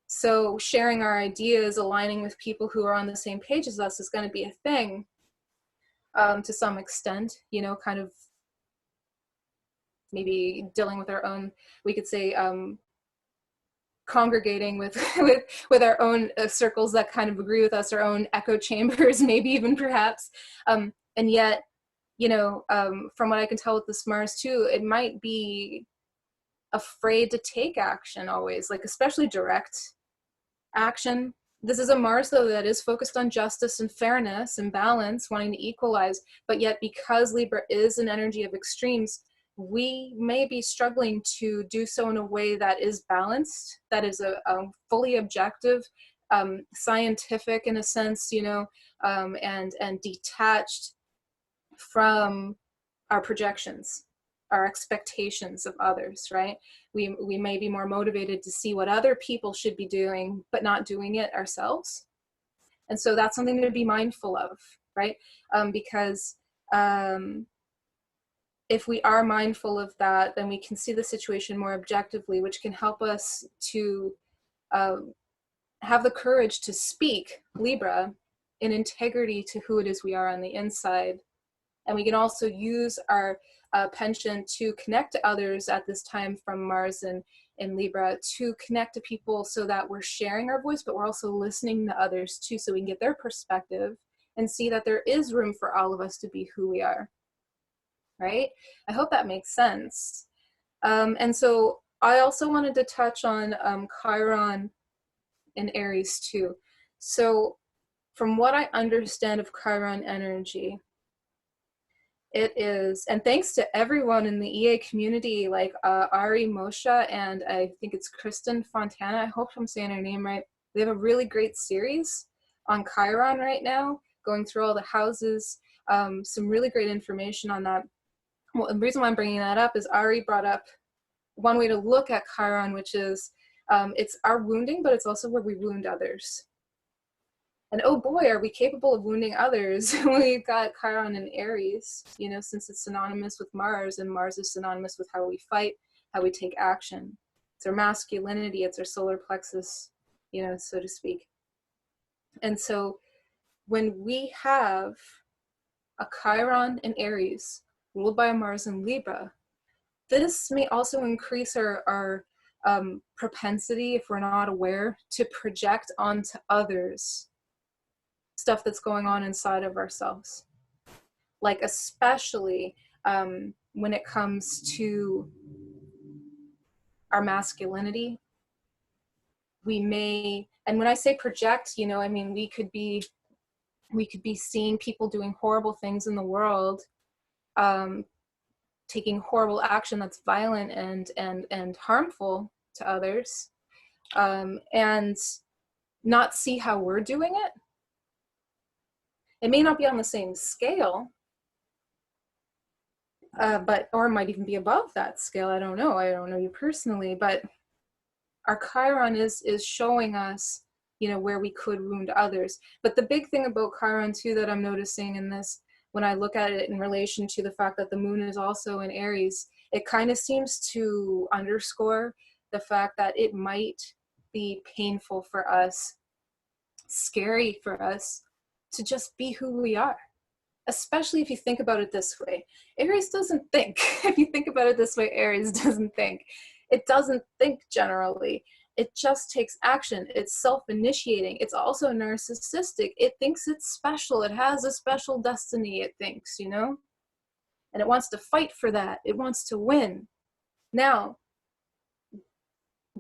So sharing our ideas, aligning with people who are on the same page as us is going to be a thing to some extent, you know, kind of maybe dealing with our own, we could say, congregating with with our own circles that kind of agree with us, our own echo chambers, maybe even perhaps. And yet, you know, from what I can tell with this Mars too, it might be afraid to take action always, like especially direct action. This is a Mars, though, that is focused on justice and fairness and balance, wanting to equalize. But yet, because Libra is an energy of extremes, we may be struggling to do so in a way that is balanced, that is a fully objective, scientific in a sense, you know, and detached from our projections, our expectations of others, right? We may be more motivated to see what other people should be doing, but not doing it ourselves. And so that's something to be mindful of, right? Because if we are mindful of that, then we can see the situation more objectively, which can help us to have the courage to speak Libra in integrity to who it is we are on the inside. And we can also use our penchant to connect to others at this time from Mars and Libra, to connect to people so that we're sharing our voice, but we're also listening to others too, so we can get their perspective and see that there is room for all of us to be who we are, right? I hope that makes sense. And so I also wanted to touch on Chiron and Aries too. So from what I understand of Chiron energy, it is, and thanks to everyone in the EA community, like Ari Moshe, and I think it's Kristen Fontana, I hope I'm saying her name right. They have a really great series on Chiron right now, going through all the houses, some really great information on that. Well, the reason why I'm bringing that up is Ari brought up one way to look at Chiron, which is it's our wounding, but it's also where we wound others. And oh boy, are we capable of wounding others. We've got Chiron and Aries, you know, since it's synonymous with Mars, and Mars is synonymous with how we fight, how we take action. It's our masculinity, it's our solar plexus, you know, so to speak. And so when we have a Chiron and Aries ruled by a Mars and Libra, this may also increase our propensity, if we're not aware, to project onto others stuff that's going on inside of ourselves. Like especially when it comes to our masculinity, we may, and when I say project, you know, I mean, we could be seeing people doing horrible things in the world, taking horrible action that's violent and harmful to others, and not see how we're doing it. It may not be on the same scale, but, or it might even be above that scale. I don't know you personally, but our Chiron is showing us, you know, where we could wound others. But the big thing about Chiron too that I'm noticing in this, when I look at it in relation to the fact that the moon is also in Aries, it kind of seems to underscore the fact that it might be painful for us, scary for us, to just be who we are. Especially if you think about it this way. Aries doesn't think. If you think about it this way, Aries doesn't think. It doesn't think generally. It just takes action. It's self-initiating. It's also narcissistic. It thinks it's special. It has a special destiny, it thinks, you know? And it wants to fight for that. It wants to win. Now,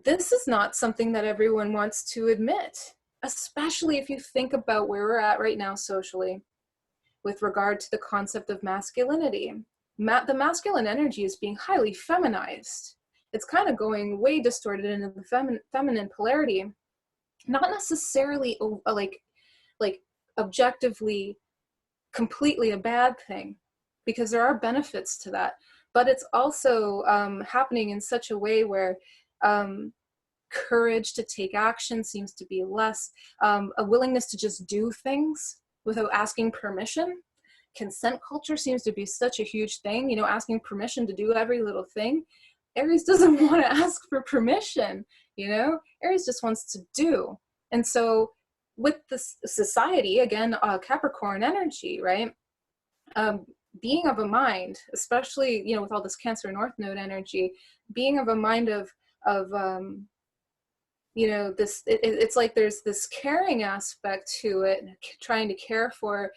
this is not something that everyone wants to admit, especially if you think about where we're at right now socially with regard to the concept of masculinity. The masculine energy is being highly feminized. It's kind of going way distorted into the feminine polarity. Not necessarily like objectively, completely a bad thing, because there are benefits to that. But it's also happening in such a way where courage to take action seems to be less, a willingness to just do things without asking permission. Consent culture seems to be such a huge thing, you know, asking permission to do every little thing. Aries doesn't want to ask for permission, you know? Aries just wants to do. And so with this society, again, Capricorn energy, right? Being of a mind, especially, you know, with all this Cancer North Node energy, being of a mind of you know, this, it's like there's this caring aspect to it, trying to care for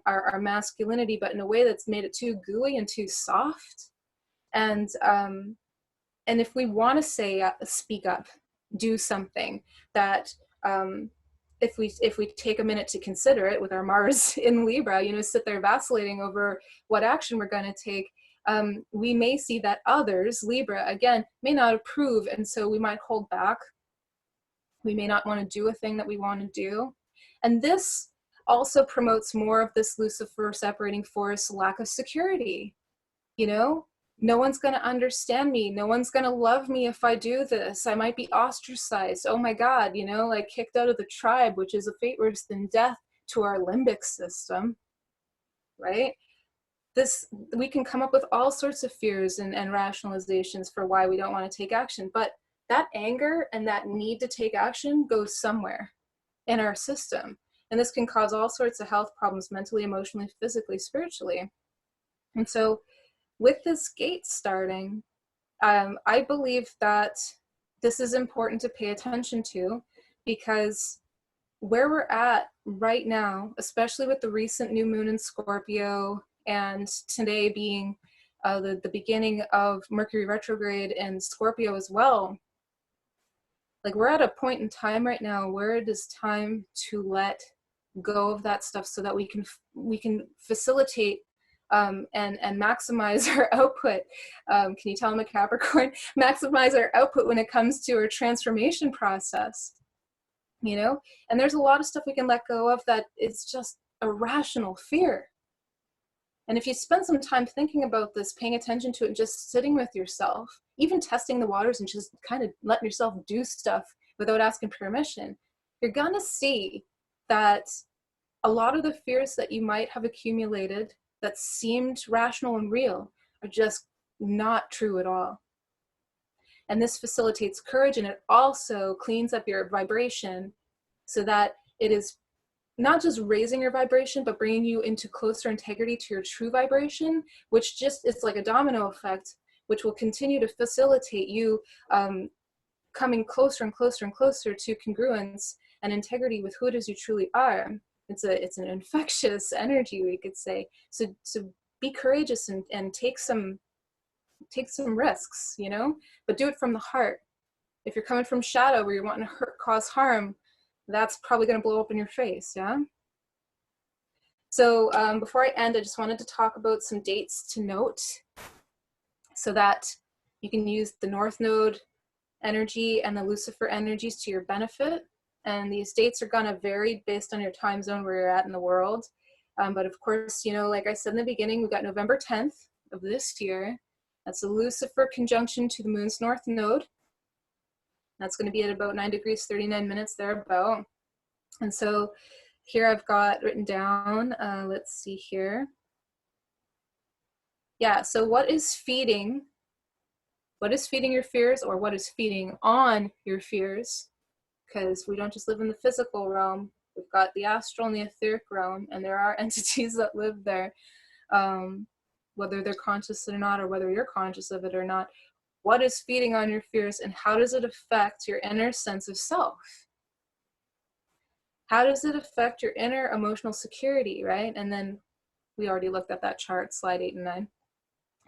our masculinity, but in a way that's made it too gooey and too soft. And if we want to say, speak up, do something, that if we take a minute to consider it with our Mars in Libra, you know, sit there vacillating over what action we're going to take, we may see that others, Libra, again, may not approve, and so we might hold back. We may not want to do a thing that we want to do. And this also promotes more of this Lucifer separating force, lack of security. You know, no one's going to understand me. No one's going to love me if I do this. I might be ostracized. Oh my God, you know, like kicked out of the tribe, which is a fate worse than death to our limbic system, right? We can come up with all sorts of fears and rationalizations for why we don't want to take action, but that anger and that need to take action goes somewhere in our system. And this can cause all sorts of health problems, mentally, emotionally, physically, spiritually. And so with this gate starting, I believe that this is important to pay attention to, because where we're at right now, especially with the recent new moon in Scorpio, and today being the beginning of Mercury retrograde in Scorpio as well, like we're at a point in time right now where it is time to let go of that stuff so that we can facilitate and maximize our output. Can you tell I'm a Capricorn? Maximize our output when it comes to our transformation process, you know? And there's a lot of stuff we can let go of that is just irrational fear. And if you spend some time thinking about this, paying attention to it, and just sitting with yourself, even testing the waters and just kind of letting yourself do stuff without asking permission, you're gonna see that a lot of the fears that you might have accumulated that seemed rational and real are just not true at all. And this facilitates courage, and it also cleans up your vibration so that it is not just raising your vibration, but bringing you into closer integrity to your true vibration, which just, it's like a domino effect, which will continue to facilitate you coming closer and closer and closer to congruence and integrity with who it is you truly are. It's an infectious energy, we could say. So be courageous and take some risks, you know, but do it from the heart. If you're coming from shadow where you're wanting to hurt, cause harm, that's probably going to blow up in your face, yeah? So before I end, I just wanted to talk about some dates to note so that you can use the North Node energy and the Lucifer energies to your benefit. And these dates are going to vary based on your time zone where you're at in the world. But of course, you know, like I said in the beginning, we've got November 10th of this year. That's a Lucifer conjunction to the moon's North Node. That's going to be at about 9 degrees, 39 minutes thereabout. And so here I've got written down, let's see here. Yeah, so what is feeding your fears, or what is feeding on your fears? Because we don't just live in the physical realm. We've got the astral and the etheric realm, and there are entities that live there, whether they're conscious or not, or whether you're conscious of it or not. What is feeding on your fears, and how does it affect your inner sense of self? How does it affect your inner emotional security, right? And then we already looked at that chart, slide 8 and 9.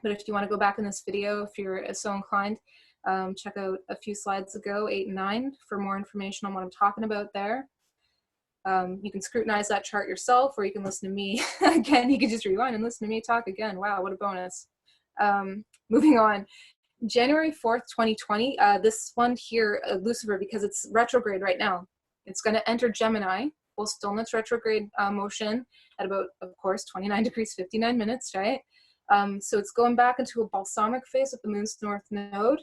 But if you want to go back in this video, if you're so inclined, check out a few slides ago, 8 and 9, for more information on what I'm talking about there. You can scrutinize that chart yourself, or you can listen to me. Again, you can just rewind and listen to me talk again. Wow, what a bonus. Moving on. January 4th, 2020, this one here, Lucifer, because it's retrograde right now, it's going to enter Gemini, full stillness retrograde motion at about, of course, 29 degrees, 59 minutes, right? So it's going back into a balsamic phase with the moon's North Node,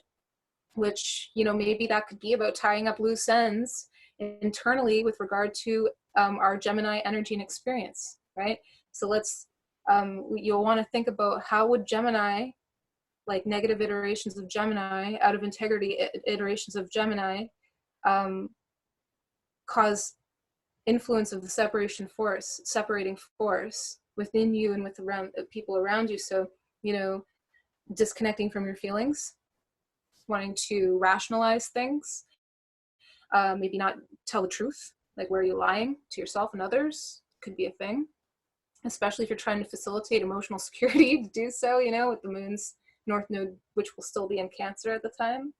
which, you know, maybe that could be about tying up loose ends internally with regard to our Gemini energy and experience, right? So let's, you'll want to think about how would Gemini, like negative iterations of Gemini, out of integrity iterations of Gemini, cause influence of the separating force within you and with around people around you. So, you know, disconnecting from your feelings, wanting to rationalize things, maybe not tell the truth, like where you're lying to yourself and others could be a thing, especially if you're trying to facilitate emotional security to do so, you know, with the moon's north node, which will still be in Cancer at the time.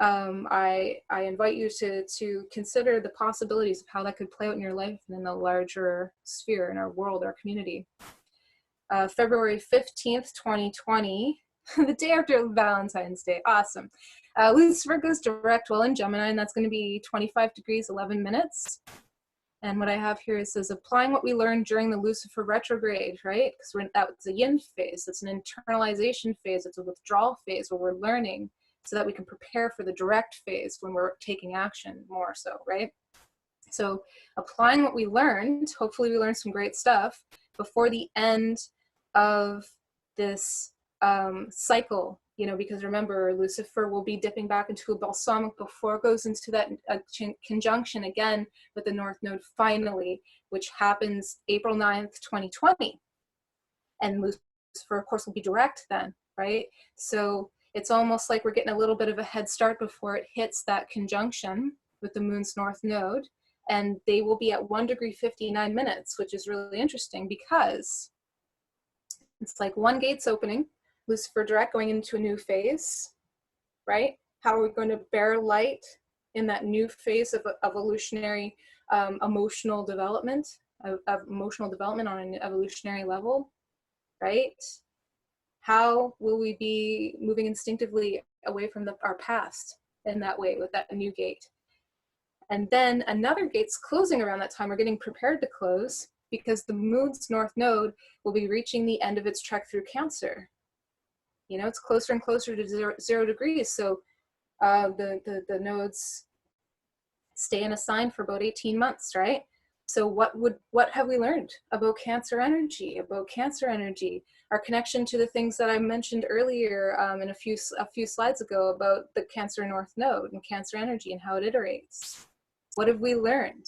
I invite you to consider the possibilities of how that could play out in your life and in the larger sphere, in our world, our community. February 15th, 2020, the day after Valentine's Day. Awesome. Lucifer goes direct well in Gemini, and that's going to be 25 degrees, 11 minutes. And what I have here, it says, applying what we learned during the Lucifer retrograde, right? Because that's a yin phase. It's an internalization phase. It's a withdrawal phase where we're learning so that we can prepare for the direct phase when we're taking action more so, right? So applying what we learned, hopefully we learned some great stuff before the end of this cycle, you know, because remember, Lucifer will be dipping back into a balsamic before it goes into that conjunction again with the North Node finally, which happens April 9th, 2020. And Lucifer, of course, will be direct then, right? So it's almost like we're getting a little bit of a head start before it hits that conjunction with the moon's North Node. And they will be at 1 degree 59 minutes, which is really interesting because it's like one gate's opening, Lucifer direct going into a new phase, right? How are we going to bear light in that new phase of evolutionary emotional development on an evolutionary level, right? How will we be moving instinctively away from our past in that way with that new gate? And then another gate's closing around that time. We're getting prepared to close because the moon's North Node will be reaching the end of its trek through Cancer. You know, it's closer and closer to 0 degrees. So the nodes stay in a sign for about 18 months, right? So what have we learned about Cancer energy, our connection to the things that I mentioned earlier in a few slides ago about the Cancer North Node and Cancer energy and how it iterates? What have we learned?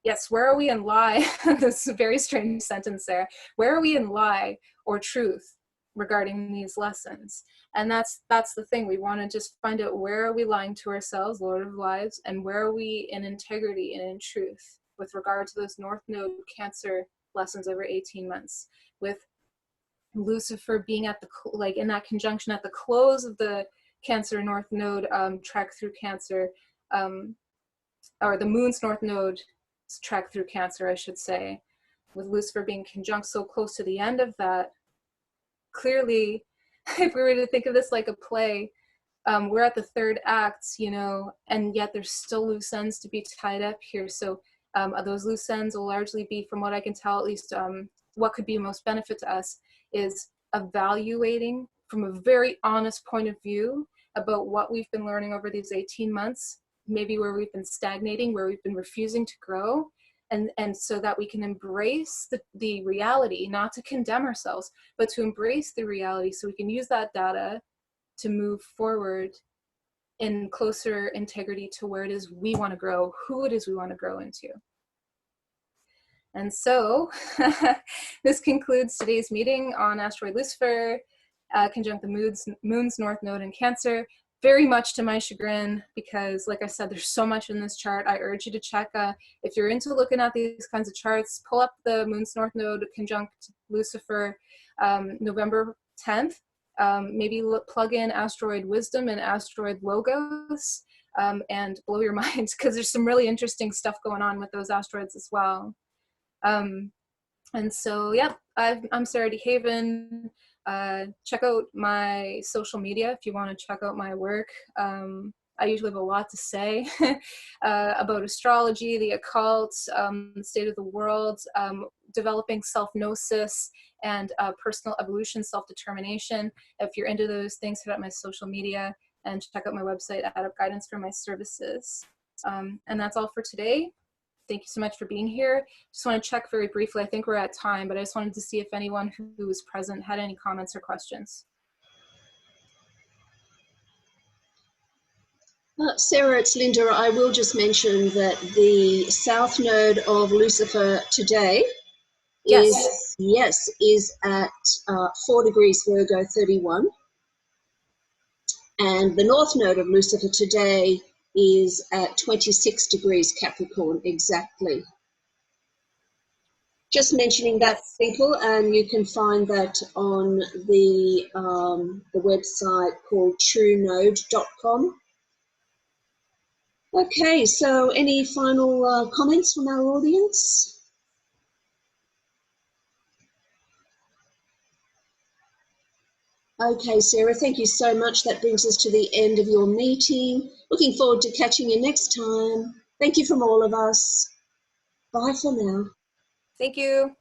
Yes, where are we in lie? This is a very strange sentence there. Where are we in lie or truth regarding these lessons? And that's the thing. We want to just find out, where are we lying to ourselves, Lord of Lies, and where are we in integrity and in truth with regard to those North Node Cancer lessons over 18 months, with Lucifer being at the, like in that conjunction at the close of the Cancer North Node trek through Cancer, or the moon's North Node trek through Cancer, I should say, with Lucifer being conjunct so close to the end of that. Clearly, if we were to think of this like a play, we're at the third act, you know, and yet there's still loose ends to be tied up here. So those loose ends will largely be, from what I can tell, at least what could be most benefit to us is evaluating from a very honest point of view about what we've been learning over these 18 months, maybe where we've been stagnating, where we've been refusing to grow, and so that we can embrace the reality, not to condemn ourselves, but to embrace the reality so we can use that data to move forward in closer integrity to where it is we want to grow, who it is we want to grow into. And so this concludes today's meeting on Asteroid Lucifer, conjunct the moon's North Node in Cancer. Very much to my chagrin, because like I said, there's so much in this chart. I urge you to check, if you're into looking at these kinds of charts, pull up the moon's North Node conjunct Lucifer, November 10th. Maybe plug in Asteroid Wisdom and Asteroid Logos, and blow your mind, because there's some really interesting stuff going on with those asteroids as well. And so, yeah, I'm Sarah DeHaven. Check out my social media if you want to check out my work. I usually have a lot to say about astrology, the occult, the state of the world, developing self-gnosis, and personal evolution, self-determination. If you're into those things, hit up my social media. and check out my website, add up guidance for my services. And that's all for today. Thank you so much for being here. Just want to check very briefly. I think we're at time, but I just wanted to see if anyone who was present had any comments or questions. Sarah, it's Linda. I will just mention that the south node of Lucifer today is at 4 degrees Virgo 31. And the north node of Lucifer today is at 26 degrees Capricorn exactly. Just mentioning that, people, and you can find that on the website called truenode.com. Okay, so any final comments from our audience? Okay, Sarah, thank you so much. That brings us to the end of your meeting. Looking forward to catching you next time. Thank you from all of us. Bye for now. Thank you.